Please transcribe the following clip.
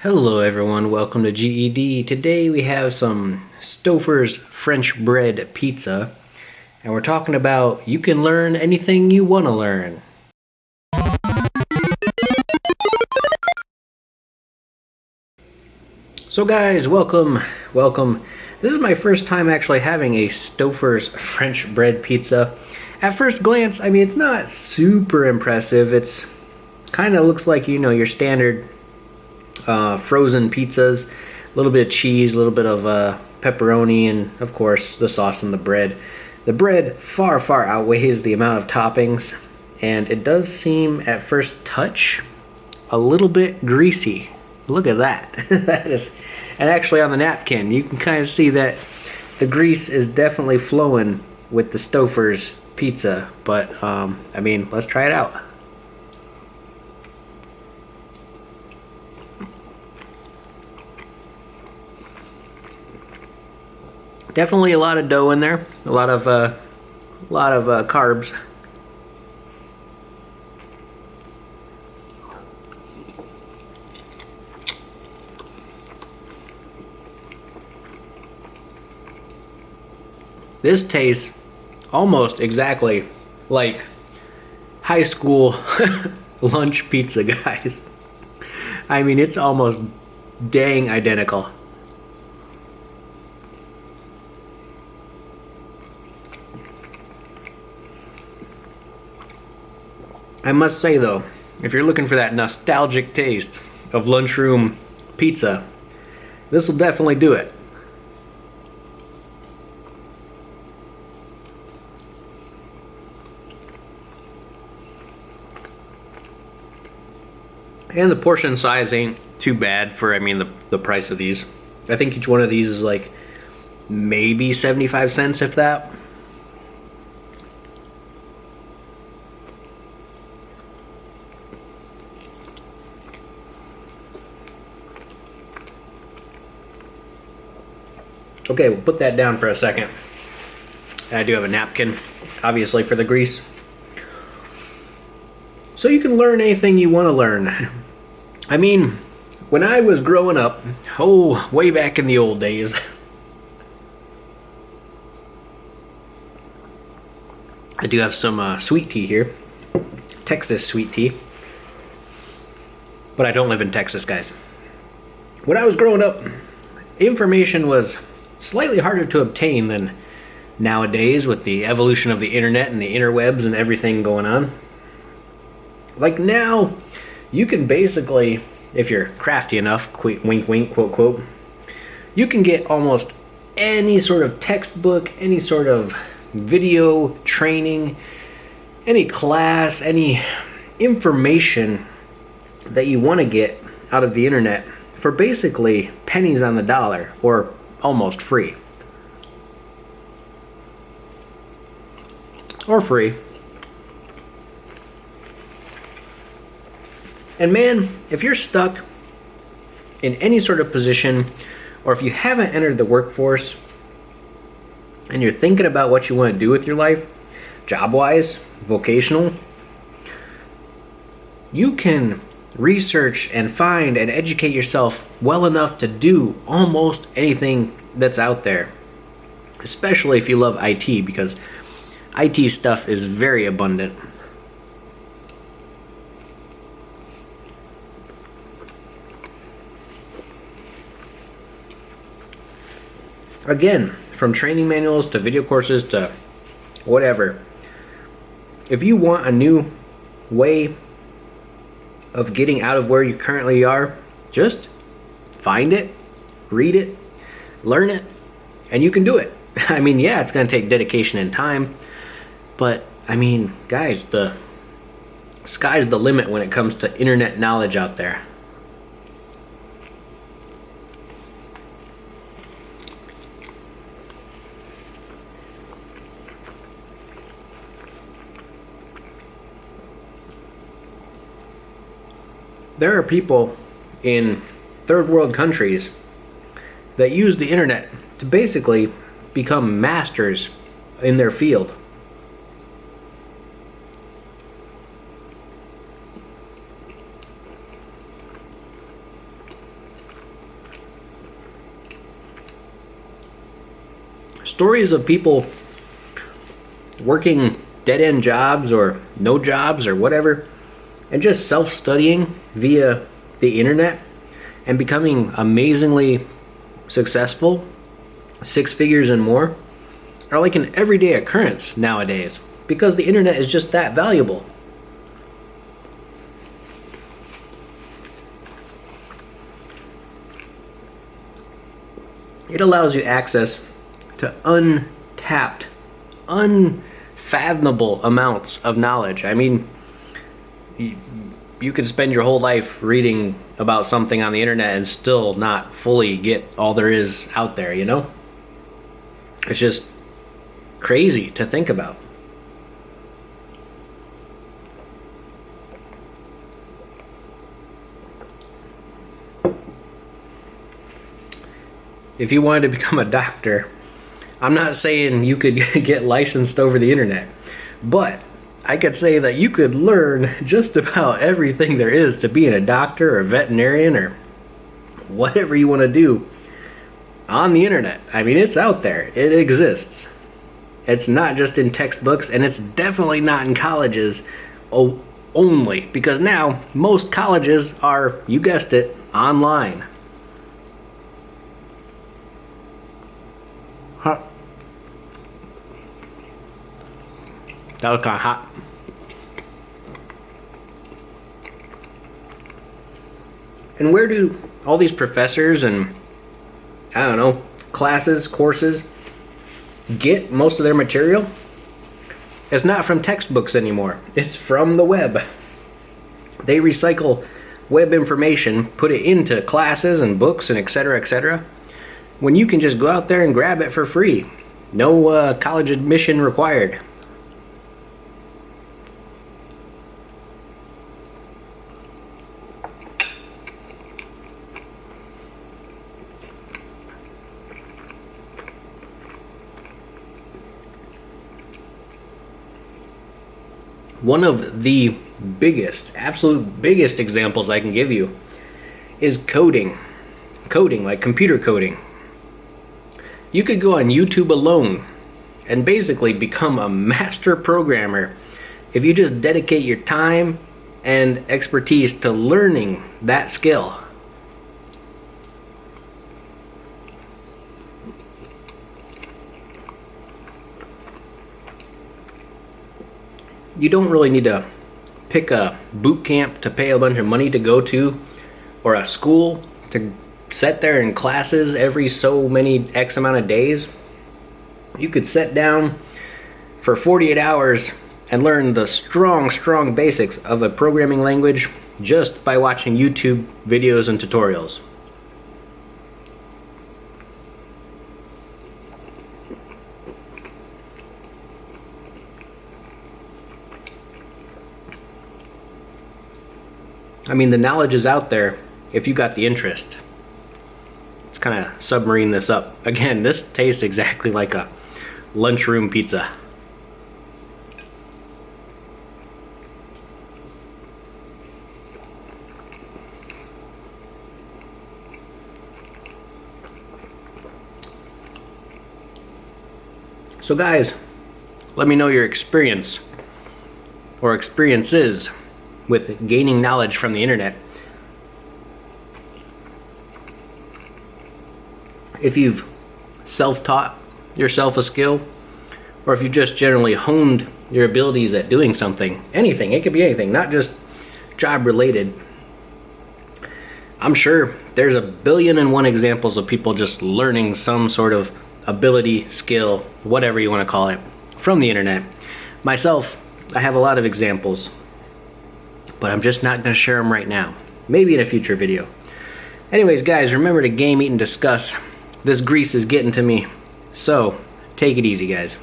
Hello everyone, welcome to GED. Today we have some Stouffers French bread pizza, and we're talking about you can learn anything you want to learn. So guys, welcome. This is my first time actually having a Stouffers French bread pizza. At first glance, I mean, it's not super impressive. It's kind of looks like, your standard frozen pizzas, a little bit of cheese, a little bit of pepperoni, and of course the sauce and the bread. The bread far outweighs the amount of toppings, and it does seem at first touch a little bit greasy. Look at that. That is, and actually on the napkin you can kind of see that the grease is definitely flowing with the Stouffers pizza, but I mean, let's try it out. Definitely a lot of dough in there, a lot of carbs. This tastes almost exactly like high school lunch pizza, guys. I mean, it's almost dang identical. I must say though, if you're looking for that nostalgic taste of lunchroom pizza, this will definitely do it. And the portion size ain't too bad for, I mean, the price of these. I think each one of these is like maybe 75 cents, if that. Okay, we'll put that down for a second. I do have a napkin, obviously, for the grease. So you can learn anything you want to learn. I mean, when I was growing up, way back in the old days, I do have some sweet tea here. Texas sweet tea. But I don't live in Texas, guys. When I was growing up, information was slightly harder to obtain than nowadays with the evolution of the internet and the interwebs and everything going on. Like now, you can basically, if you're crafty enough, wink wink, quote quote, you can get almost any sort of textbook, any sort of video training, any class, any information that you want to get out of the internet for basically pennies on the dollar or almost free. Or free. And man, if you're stuck in any sort of position, or if you haven't entered the workforce and you're thinking about what you want to do with your life, job-wise, vocational, you can research and find and educate yourself well enough to do almost anything that's out there. Especially if you love IT, because IT stuff is very abundant. Again, from training manuals to video courses to whatever. If you want a new way of getting out of where you currently are, just find it, read it, learn it, and you can do it. I mean, yeah, it's going to take dedication and time, but I mean, guys, the sky's the limit when it comes to internet knowledge out there. There are people in third world countries that use the internet to basically become masters in their field. Stories of people working dead-end jobs or no jobs or whatever, and just self-studying via the internet and becoming amazingly successful, 6 figures and more, are like an everyday occurrence nowadays because the internet is just that valuable. It allows you access to untapped, unfathomable amounts of knowledge. I mean, you could spend your whole life reading about something on the internet and still not fully get all there is out there, you know? It's just crazy to think about. If you wanted to become a doctor, I'm not saying you could get licensed over the internet, but I could say that you could learn just about everything there is to being a doctor or a veterinarian or whatever you want to do on the internet. I mean, it's out there. It exists. It's not just in textbooks, and it's definitely not in colleges only, because now most colleges are, you guessed it, online. Huh. That was kind of hot. And where do all these professors and, I don't know, classes, courses, get most of their material? It's not from textbooks anymore. It's from the web. They recycle web information, put it into classes and books and etc., when you can just go out there and grab it for free. No college admission required. One of the biggest, absolute biggest examples I can give you is coding. Coding, like computer coding. You could go on YouTube alone and basically become a master programmer if you just dedicate your time and expertise to learning that skill. You don't really need to pick a boot camp to pay a bunch of money to go to, or a school to sit there in classes every so many X amount of days. You could sit down for 48 hours and learn the strong basics of a programming language just by watching YouTube videos and tutorials. I mean, the knowledge is out there if you got the interest. Let's kind of submarine this up. Again, this tastes exactly like a lunchroom pizza. So guys, let me know your experience or experiences with gaining knowledge from the internet. If you've self-taught yourself a skill, or if you just generally honed your abilities at doing something, anything, it could be anything, not just job related. I'm sure there's 1,000,000,001 examples of people just learning some sort of ability, skill, whatever you want to call it, from the internet. Myself, I have a lot of examples, but I'm just not going to share them right now. Maybe in a future video. Anyways, guys, remember to game, eat, and discuss. This grease is getting to me. So, take it easy, guys.